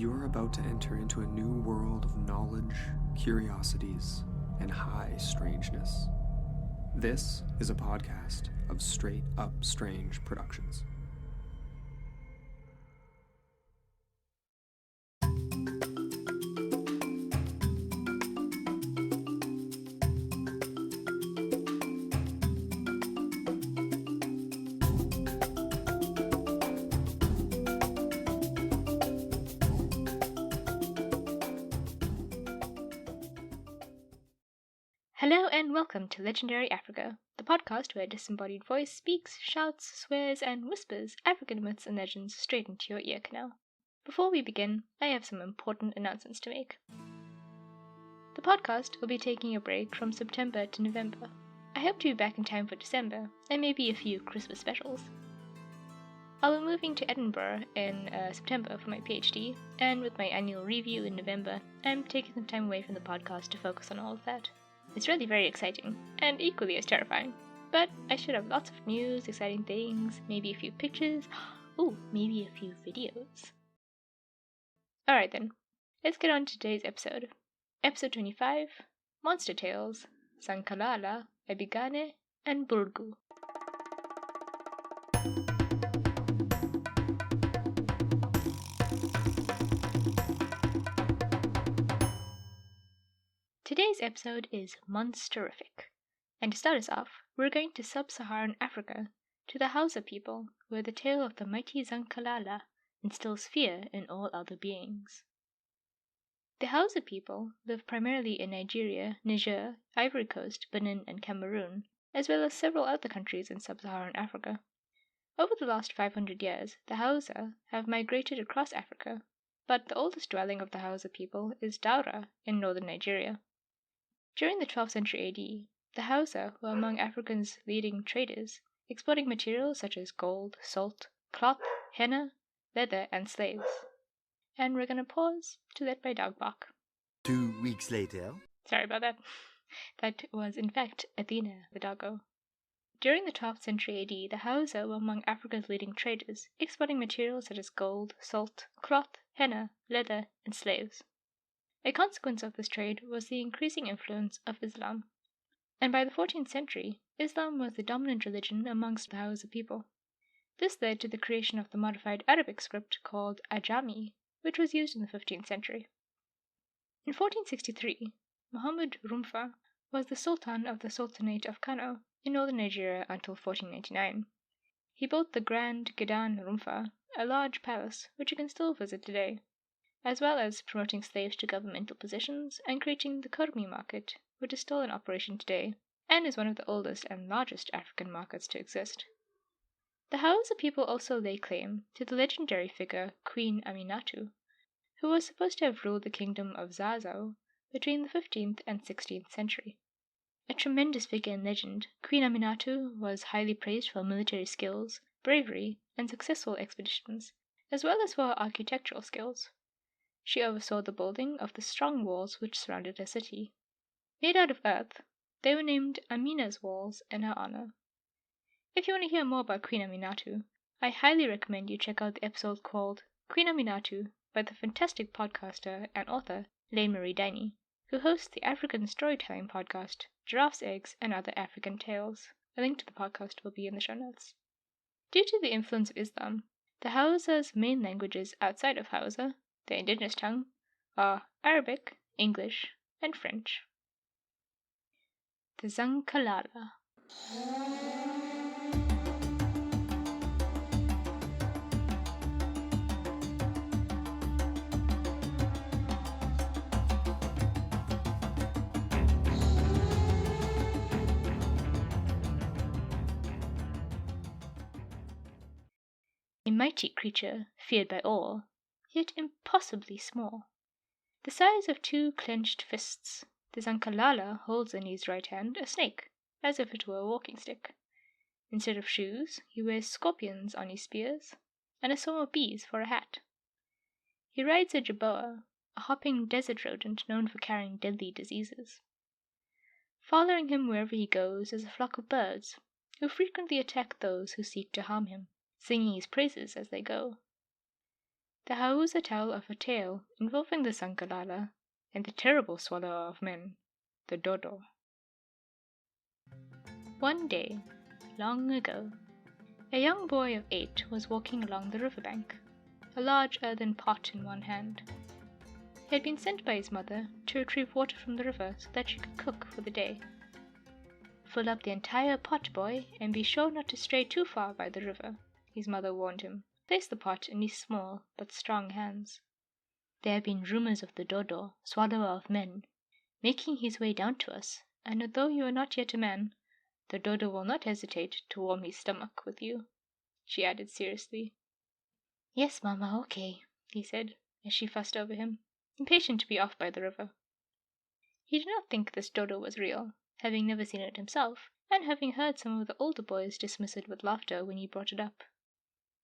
You're about to enter into a new world of knowledge, curiosities, and high strangeness. This is a podcast of Straight Up Strange Productions. Hello and welcome to Legendary Africa, the podcast where a disembodied voice speaks, shouts, swears, and whispers African myths and legends straight into your ear canal. Before we begin, I have some important announcements to make. The podcast will be taking a break from September to November. I hope to be back in time for December, and maybe a few Christmas specials. I'll be moving to Edinburgh in September for my PhD, and with my annual review in November, I'm taking some time away from the podcast to focus on all of that. It's really very exciting, and equally as terrifying. But I should have lots of news, exciting things, maybe a few pictures, maybe a few videos. Alright then, let's get on to today's episode. Episode 25, Monster Tales, Zankallala, Ebigane, and Bulgu. Today's episode is monsterific, and to start us off, we're going to sub-Saharan Africa, to the Hausa People, where the tale of the mighty Zankallala instills fear in all other beings. The Hausa People live primarily in Nigeria, Niger, Ivory Coast, Benin, and Cameroon, as well as several other countries in sub-Saharan Africa. Over the last 500 years, the Hausa have migrated across Africa, but the oldest dwelling of the Hausa People is Daura in northern Nigeria. During the 12th century AD, the Hausa were among Africa's leading traders, exporting materials such as gold, salt, cloth, henna, leather, and slaves. And we're going to pause to let my dog bark. 2 weeks later. Sorry about that. That was, in fact, Athena, the doggo. During the 12th century AD, the Hausa were among Africa's leading traders, exporting materials such as gold, salt, cloth, henna, leather, and slaves. A consequence of this trade was the increasing influence of Islam, and by the 14th century, Islam was the dominant religion amongst the Hausa people. This led to the creation of the modified Arabic script called Ajami, which was used in the 15th century. In 1463, Muhammad Rumfa was the Sultan of the Sultanate of Kano in northern Nigeria until 1499. He built the Grand Gedan Rumfa, a large palace which you can still visit today, as well as promoting slaves to governmental positions and creating the Kurmi market, which is still in operation today, and is one of the oldest and largest African markets to exist. The Hausa people also lay claim to the legendary figure Queen Aminatu, who was supposed to have ruled the kingdom of Zazzau between the 15th and 16th century. A tremendous figure in legend, Queen Aminatu was highly praised for military skills, bravery, and successful expeditions, as well as for her architectural skills. She oversaw the building of the strong walls which surrounded her city. Made out of earth, they were named Amina's Walls in her honor. If you want to hear more about Queen Aminatu, I highly recommend you check out the episode called Queen Aminatu by the fantastic podcaster and author Lane Marie Diney, who hosts the African storytelling podcast Giraffe's Eggs and Other African Tales. A link to the podcast will be in the show notes. Due to the influence of Islam, the Hausa's main languages outside of Hausa, their indigenous tongue, are Arabic, English, and French. The Zankallala. A mighty creature, feared by all, yet impossibly small. The size of 2 clenched fists, the Zankallala holds in his right hand a snake, as if it were a walking stick. Instead of shoes, he wears scorpions on his spears, and a swarm of bees for a hat. He rides a jerboa, a hopping desert rodent known for carrying deadly diseases. Following him wherever he goes is a flock of birds, who frequently attack those who seek to harm him, singing his praises as they go. The Hausa tell of a tale involving the Zankallala and the terrible swallower of men, the Dodo. One day, long ago, a young boy of 8 was walking along the riverbank, a large earthen pot in one hand. He had been sent by his mother to retrieve water from the river so that she could cook for the day. "Fill up the entire pot, boy, and be sure not to stray too far by the river," his mother warned him. "Place the pot in his small but strong hands. There have been rumors of the Dodo, swallower of men, making his way down to us, and although you are not yet a man, the Dodo will not hesitate to warm his stomach with you," she added seriously. "Yes, Mama, okay," he said, as she fussed over him, impatient to be off by the river. He did not think this Dodo was real, having never seen it himself, and having heard some of the older boys dismiss it with laughter when he brought it up.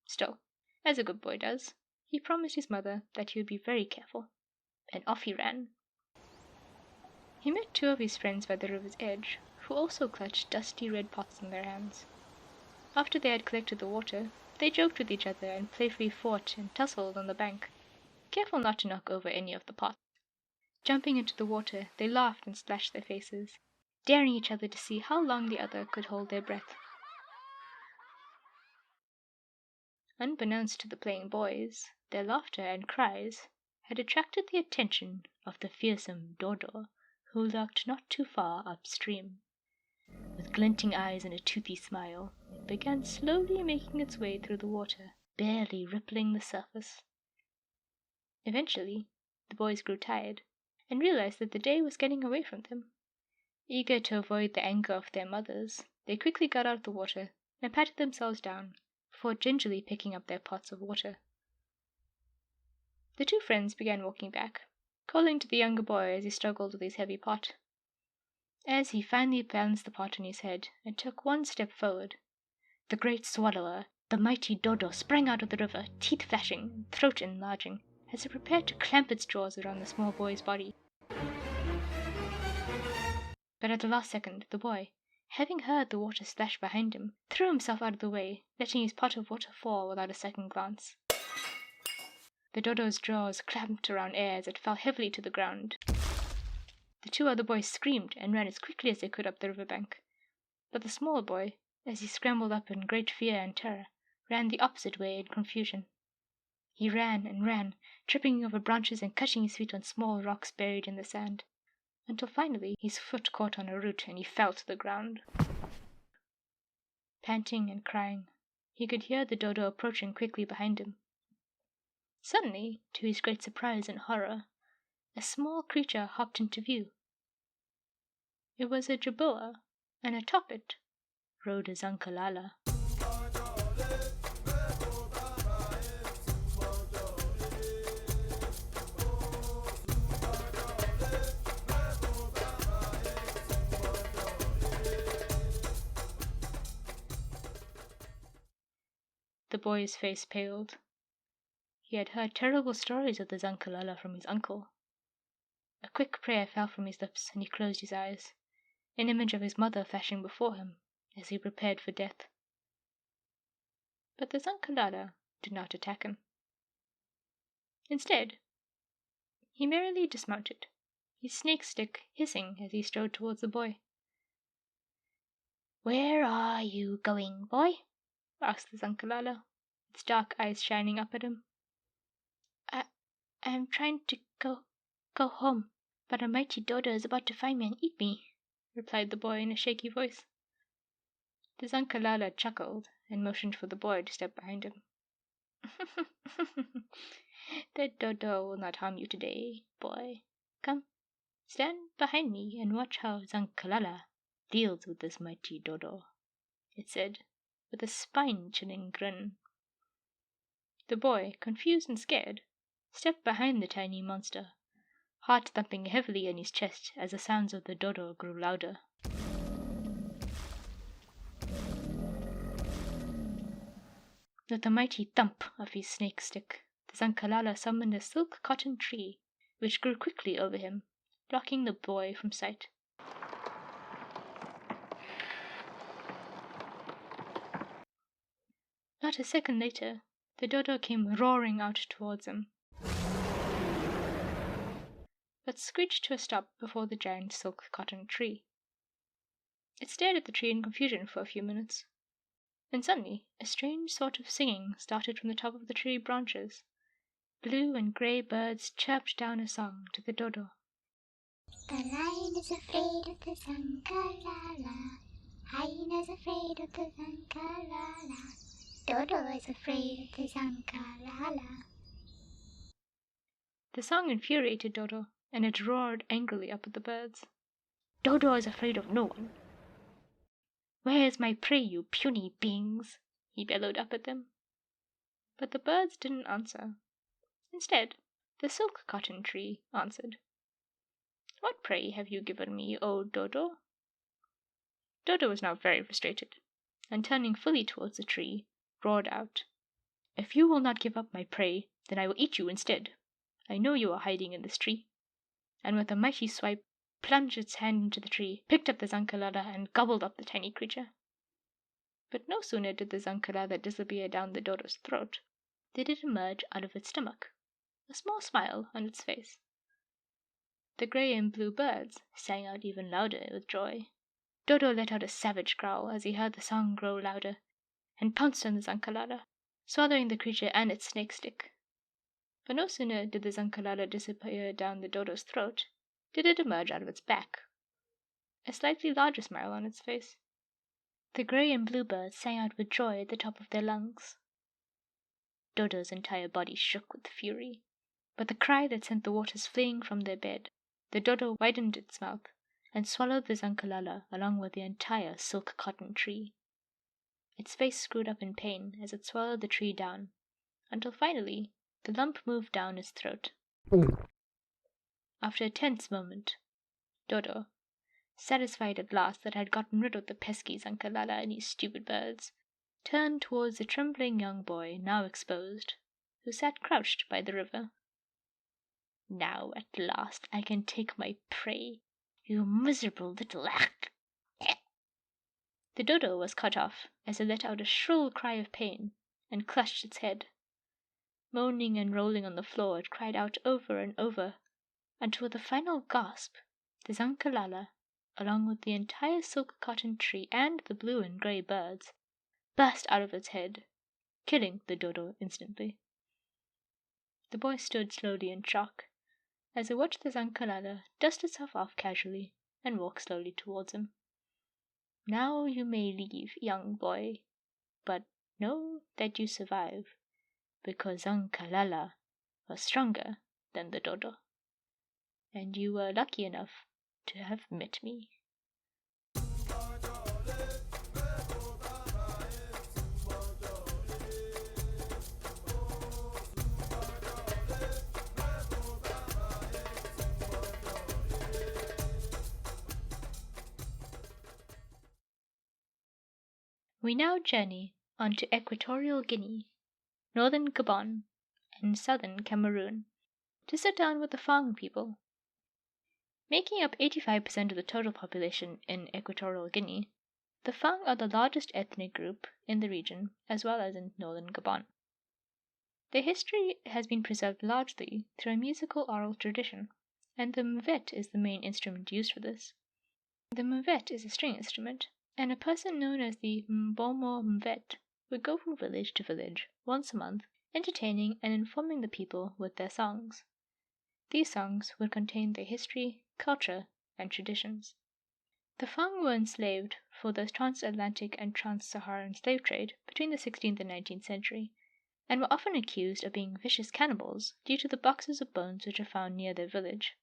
Still, as a good boy does, he promised his mother that he would be very careful, and off he ran. He met 2 of his friends by the river's edge, who also clutched dusty red pots in their hands. After they had collected the water, they joked with each other and playfully fought and tussled on the bank, careful not to knock over any of the pots. Jumping into the water, they laughed and splashed their faces, daring each other to see how long the other could hold their breath. Unbeknownst to the playing boys, their laughter and cries had attracted the attention of the fearsome Dodo, who lurked not too far upstream. With glinting eyes and a toothy smile, it began slowly making its way through the water, barely rippling the surface. Eventually, the boys grew tired and realized that the day was getting away from them. Eager to avoid the anger of their mothers, they quickly got out of the water and patted themselves down before gingerly picking up their pots of water. The 2 friends began walking back, calling to the younger boy as he struggled with his heavy pot. As he finally balanced the pot on his head and took 1 step forward, the great swallower, the mighty Dodo, sprang out of the river, teeth flashing and throat enlarging, as it prepared to clamp its jaws around the small boy's body. But at the last second, the boy, having heard the water splash behind him, threw himself out of the way, letting his pot of water fall without a second glance. The Dodo's jaws clamped around air as it fell heavily to the ground. The 2 other boys screamed and ran as quickly as they could up the riverbank, but the smaller boy, as he scrambled up in great fear and terror, ran the opposite way in confusion. He ran and ran, tripping over branches and catching his feet on small rocks buried in the sand, until finally his foot caught on a root and he fell to the ground. Panting and crying, he could hear the Dodo approaching quickly behind him. Suddenly, to his great surprise and horror, a small creature hopped into view. It was a Jaboa, and atop it rode a Zankallala. The boy's face paled. He had heard terrible stories of the Zankallala from his uncle. A quick prayer fell from his lips, and he closed his eyes, an image of his mother flashing before him as he prepared for death. But the Zankallala did not attack him. Instead, he merrily dismounted, his snake stick hissing as he strode towards the boy. "Where are you going, boy?" asked the Zankallala, its dark eyes shining up at him. I'm trying to go home, but a mighty Dodo is about to find me and eat me," replied the boy in a shaky voice. The Zankallala chuckled and motioned for the boy to step behind him. "The Dodo will not harm you today, boy. Come, stand behind me and watch how Zankallala deals with this mighty Dodo," it said, with a spine-chilling grin. The boy, confused and scared, stepped behind the tiny monster, heart thumping heavily in his chest as the sounds of the Dodo grew louder. With the mighty thump of his snake stick, the Zankallala summoned a silk cotton tree, which grew quickly over him, blocking the boy from sight. Not a second later, The dodo came roaring out towards him, but screeched to a stop before the giant silk cotton tree. It stared at the tree in confusion for a few minutes. Then suddenly a strange sort of singing started from the top of the tree branches. Blue and grey birds chirped down a song to the dodo. The lion is afraid of the Zankallala. Hyena is afraid of the Zankallala. Dodo is afraid of the Zankallala. The song infuriated Dodo, and it roared angrily up at the birds. Dodo is afraid of no one. Where is my prey, you puny beings? He bellowed up at them. But the birds didn't answer. Instead, the silk cotton tree answered. What prey have you given me, O Dodo? Dodo was now very frustrated, and turning fully towards the tree, roared out, If you will not give up my prey, then I will eat you instead. I know you are hiding in this tree. And with a mighty swipe, plunged its hand into the tree, picked up the Zankallala, and gobbled up the tiny creature. But no sooner did the Zankallala disappear down the dodo's throat, did it emerge out of its stomach, a small smile on its face. The grey and blue birds sang out even louder with joy. Dodo let out a savage growl as he heard the song grow louder, and pounced on the Zankallala, swallowing the creature and its snake stick. But no sooner did the Zankallala disappear down the dodo's throat, did it emerge out of its back, a slightly larger smile on its face. The grey and blue birds sang out with joy at the top of their lungs. Dodo's entire body shook with fury. But the cry that sent the waters fleeing from their bed, the dodo widened its mouth and swallowed the Zankallala along with the entire silk cotton tree. Its face screwed up in pain as it swallowed the tree down, until finally the lump moved down its throat. After a tense moment, Dodo, satisfied at last that I had gotten rid of the pesky Zankallala and these stupid birds, turned towards the trembling young boy, now exposed, who sat crouched by the river. Now at last I can take my prey, you miserable little The dodo was cut off as it let out a shrill cry of pain and clutched its head. Moaning and rolling on the floor, it cried out over and over, until with a final gasp, the Zankallala, along with the entire silk cotton tree and the blue and grey birds, burst out of its head, killing the dodo instantly. The boy stood slowly in shock, as he watched the Zankallala dust itself off casually and walk slowly towards him. Now you may leave, young boy, but know that you survive, because Zankallala was stronger than the dodo, and you were lucky enough to have met me. We now journey on to Equatorial Guinea, northern Gabon, and southern Cameroon, to sit down with the Fang people. Making up 85% of the total population in Equatorial Guinea, the Fang are the largest ethnic group in the region as well as in northern Gabon. Their history has been preserved largely through a musical oral tradition, and the mvet is the main instrument used for this. The mvet is a string instrument, and a person known as the Mbomo Mvet would go from village to village once a month, entertaining and informing the people with their songs. These songs would contain their history, culture, and traditions. The Fang were enslaved for the transatlantic and trans-Saharan slave trade between the 16th and 19th century, and were often accused of being vicious cannibals due to the boxes of bones which are found near their village.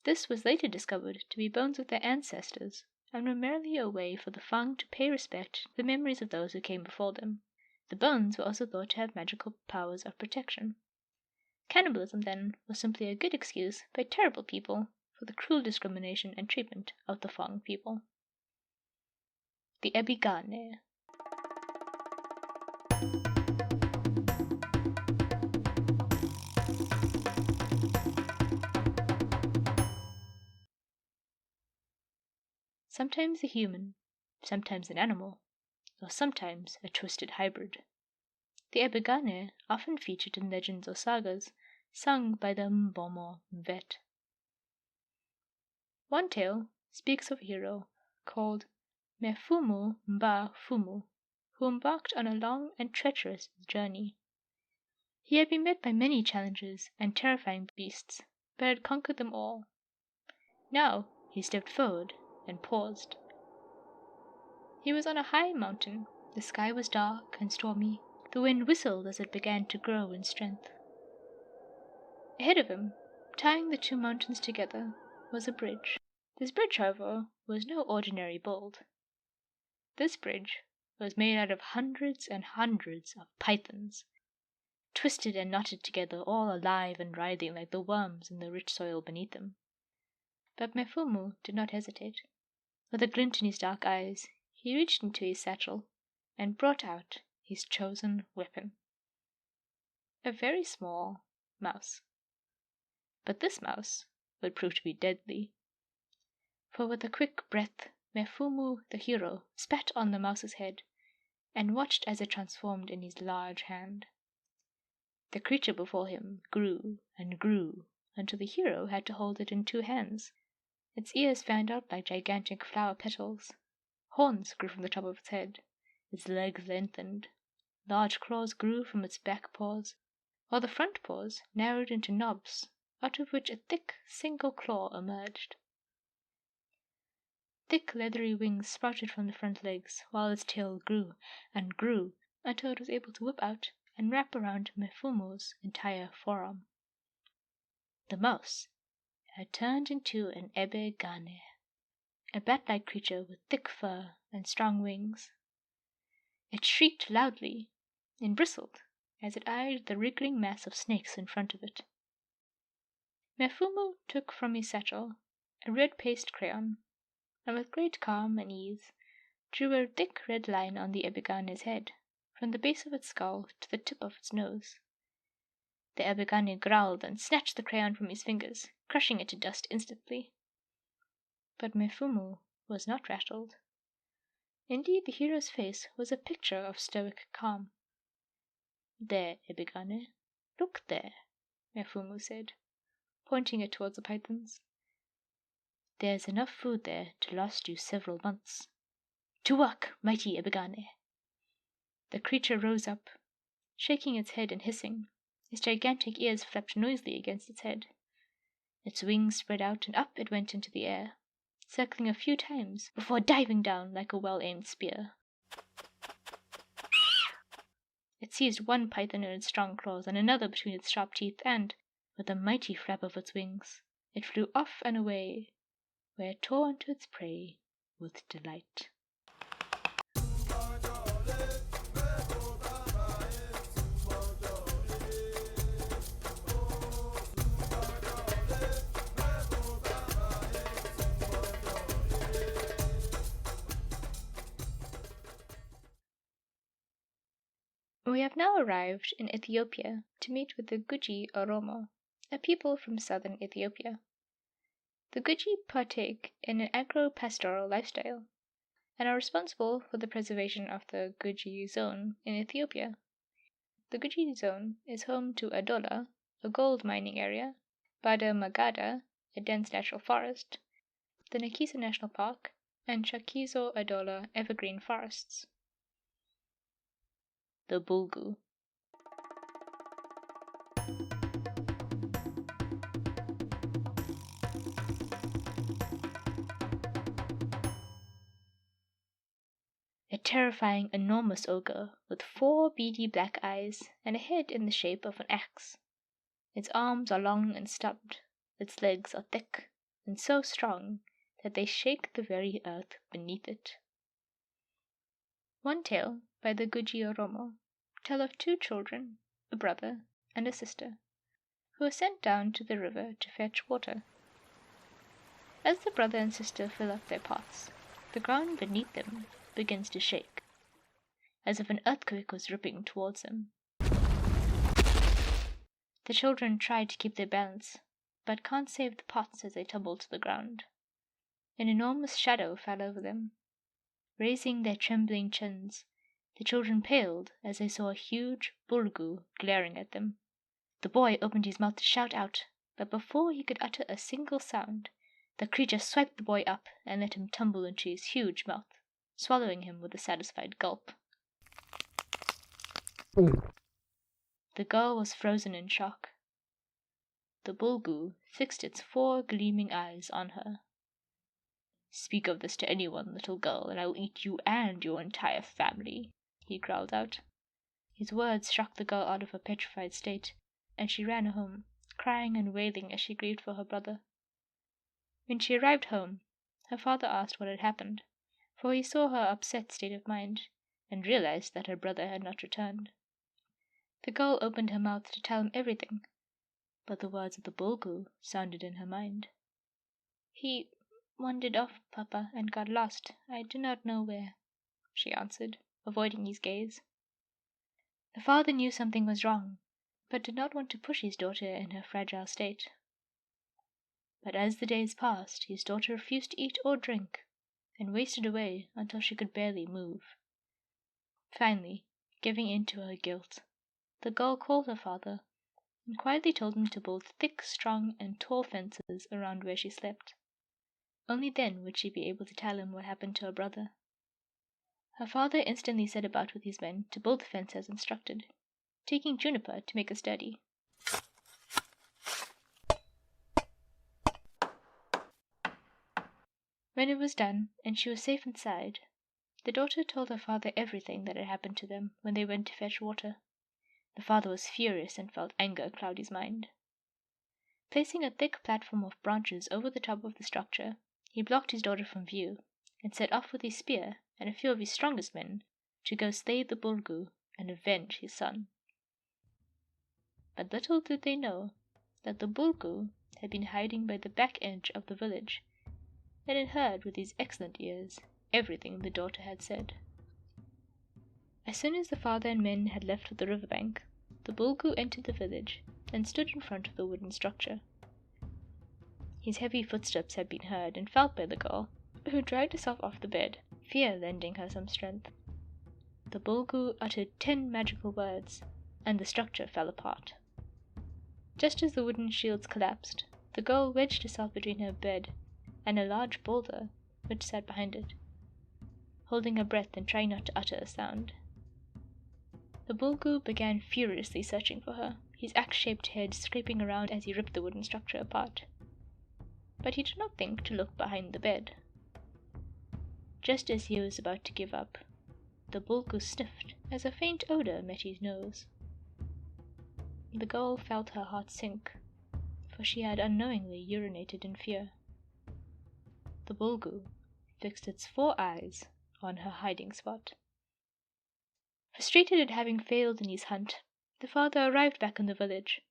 This was later discovered to be bones of their ancestors, and were merely a way for the Fang to pay respect to the memories of those who came before them. The bones were also thought to have magical powers of protection. Cannibalism, then, was simply a good excuse by terrible people for the cruel discrimination and treatment of the Fang people. The Ebigane. Sometimes a human, sometimes an animal, or sometimes a twisted hybrid. The Ebigane often featured in legends or sagas sung by the Mbomo Mvet. One tale speaks of a hero called Mefumu Mba Fumu, who embarked on a long and treacherous journey. He had been met by many challenges and terrifying beasts, but had conquered them all. Now he stepped forward and paused. He was on a high mountain. The sky was dark and stormy. The wind whistled as it began to grow in strength. Ahead of him, tying the two mountains together, was a bridge. This bridge, however, was no ordinary bolt. This bridge was made out of hundreds and hundreds of pythons, twisted and knotted together, all alive and writhing like the worms in the rich soil beneath them. But Mefumu did not hesitate. With a glint in his dark eyes, he reached into his satchel and brought out his chosen weapon. A very small mouse. But this mouse would prove to be deadly. For with a quick breath, Mefumu the hero spat on the mouse's head and watched as it transformed in his large hand. The creature before him grew and grew until the hero had to hold it in two hands. Its ears fanned out like gigantic flower petals. Horns grew from the top of its head. Its legs lengthened. Large claws grew from its back paws, while the front paws narrowed into knobs, out of which a thick single claw emerged. Thick leathery wings sprouted from the front legs, while its tail grew and grew until it was able to whip out and wrap around Mefumu's entire forearm. The mouse had turned into an Ebigane, a bat-like creature with thick fur and strong wings. It shrieked loudly and bristled as it eyed the wriggling mass of snakes in front of it. Mefumu took from his satchel a red paste crayon, and with great calm and ease drew a thick red line on the Ebigane's head, from the base of its skull to the tip of its nose. The Ebigane growled and snatched the crayon from his fingers, crushing it to dust instantly. But Mefumu was not rattled. Indeed, the hero's face was a picture of stoic calm. "There, Ebigane, look there," Mefumu said, pointing it towards the pythons. "There's enough food there to last you several months. To work, mighty Ebigane!" The creature rose up, shaking its head and hissing. Its gigantic ears flapped noisily against its head. Its wings spread out, and up it went into the air, circling a few times before diving down like a well-aimed spear. It seized one python in its strong claws and another between its sharp teeth, and, with a mighty flap of its wings, it flew off and away, where it tore into its prey with delight. We have now arrived in Ethiopia to meet with the Guji Oromo, a people from southern Ethiopia. The Guji partake in an agro-pastoral lifestyle and are responsible for the preservation of the Guji zone in Ethiopia. The Guji zone is home to Adola, a gold mining area, Bada Magada, a dense natural forest, the Nakisa National Park, and Shakizo Adola evergreen forests. The Bulgu. A terrifying, enormous ogre with 4 beady black eyes and a head in the shape of an axe. Its arms are long and stubbed, its legs are thick and so strong that they shake the very earth beneath it. One tale by the Guji Oromo tell of 2 children, a brother and a sister, who are sent down to the river to fetch water. As the brother and sister fill up their pots, the ground beneath them begins to shake, as if an earthquake was ripping towards them. The children try to keep their balance, but can't save the pots as they tumble to the ground. An enormous shadow fell over them. Raising their trembling chins, The children paled as they saw a huge Bulgu glaring at them. The boy opened his mouth to shout out, but before he could utter a single sound, the creature swiped the boy up and let him tumble into his huge mouth, swallowing him with a satisfied gulp. The girl was frozen in shock. The Bulgu fixed its 4 gleaming eyes on her. "Speak of this to anyone, little girl, and I will eat you and your entire family," he growled out. His words shocked the girl out of her petrified state, and she ran home, crying and wailing as she grieved for her brother. When she arrived home, her father asked what had happened, for he saw her upset state of mind, and realized that her brother had not returned. The girl opened her mouth to tell him everything, but the words of the Bulgu sounded in her mind. "He wandered off, Papa, and got lost. I do not know where," she answered, avoiding his gaze. The father knew something was wrong, but did not want to push his daughter in her fragile state. But as the days passed, his daughter refused to eat or drink, and wasted away until she could barely move. Finally, giving in to her guilt, the girl called her father and quietly told him to build thick, strong, and tall fences around where she slept. Only then would she be able to tell him what happened to her brother. Her father instantly set about with his men to build the fence as instructed, taking juniper to make it sturdy. When it was done, and she was safe inside, the daughter told her father everything that had happened to them when they went to fetch water. The father was furious and felt anger cloud his mind. Placing a thick platform of branches over the top of the structure, he blocked his daughter from view, and set off with his spear and a few of his strongest men to go slay the Bulgu and avenge his son. But little did they know that the Bulgu had been hiding by the back edge of the village, and had heard with his excellent ears everything the daughter had said. As soon as the father and men had left the river bank, the Bulgu entered the village and stood in front of the wooden structure. His heavy footsteps had been heard and felt by the girl, who dragged herself off the bed, fear lending her some strength. The Bulgu uttered 10 magical words, and the structure fell apart. Just as the wooden shields collapsed, the girl wedged herself between her bed and a large boulder which sat behind it, holding her breath and trying not to utter a sound. The Bulgu began furiously searching for her, his axe-shaped head scraping around as he ripped the wooden structure apart. But he did not think to look behind the bed. Just as he was about to give up, the Bulgu sniffed as a faint odor met his nose. The girl felt her heart sink, for she had unknowingly urinated in fear. The Bulgu fixed its 4 eyes on her hiding spot. Frustrated at having failed in his hunt, the father arrived back in the village,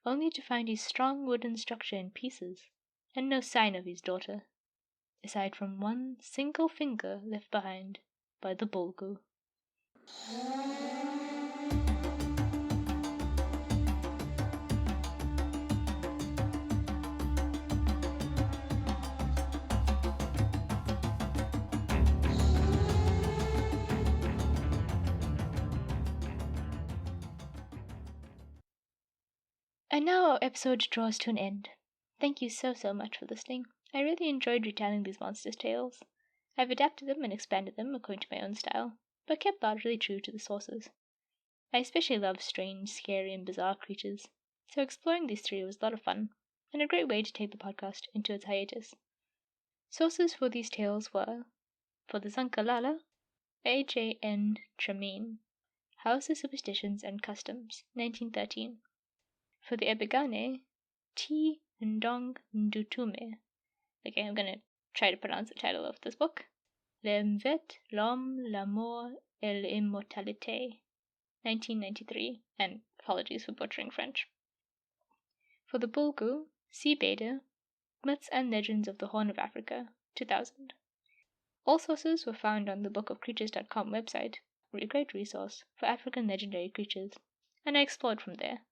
only to find his strong wooden structure in pieces, and no sign of his daughter, aside from 1 single finger left behind by the Bulgu. And now our episode draws to an end. Thank you so much for listening. I really enjoyed retelling these monsters' tales. I've adapted them and expanded them according to my own style, but kept largely true to the sources. I especially love strange, scary, and bizarre creatures, so exploring these 3 was a lot of fun, and a great way to take the podcast into its hiatus. Sources for these tales were, for the Zankallala, A.J.N. Tremaine, Hausa Superstitions and Customs, 1913. For the Ebigane, T. Ndong Ndutume. Okay, I'm gonna try to pronounce the title of this book. L'Envers, l'Homme, l'amour et l'immortalité, 1993, and apologies for butchering French. For the Bulgu, C. Bede, Myths and Legends of the Horn of Africa, 2000. All sources were found on the bookofcreatures.com website, a great resource for African legendary creatures, and I explored from there.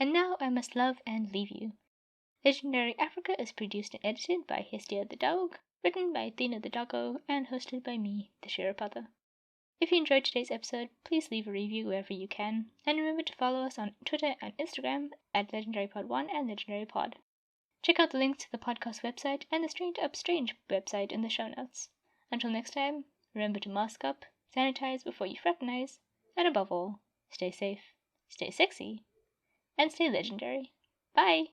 And now I must love and leave you. Legendary Africa is produced and edited by Hestia the Dog, written by Athena the Doggo, and hosted by me, the Sherifather. If you enjoyed today's episode, please leave a review wherever you can, and remember to follow us on Twitter and Instagram at LegendaryPod1 and LegendaryPod. Check out the links to the podcast website and the Strange Up Strange website in the show notes. Until next time, remember to mask up, sanitize before you fraternize, and above all, stay safe, stay sexy, and stay legendary. Bye!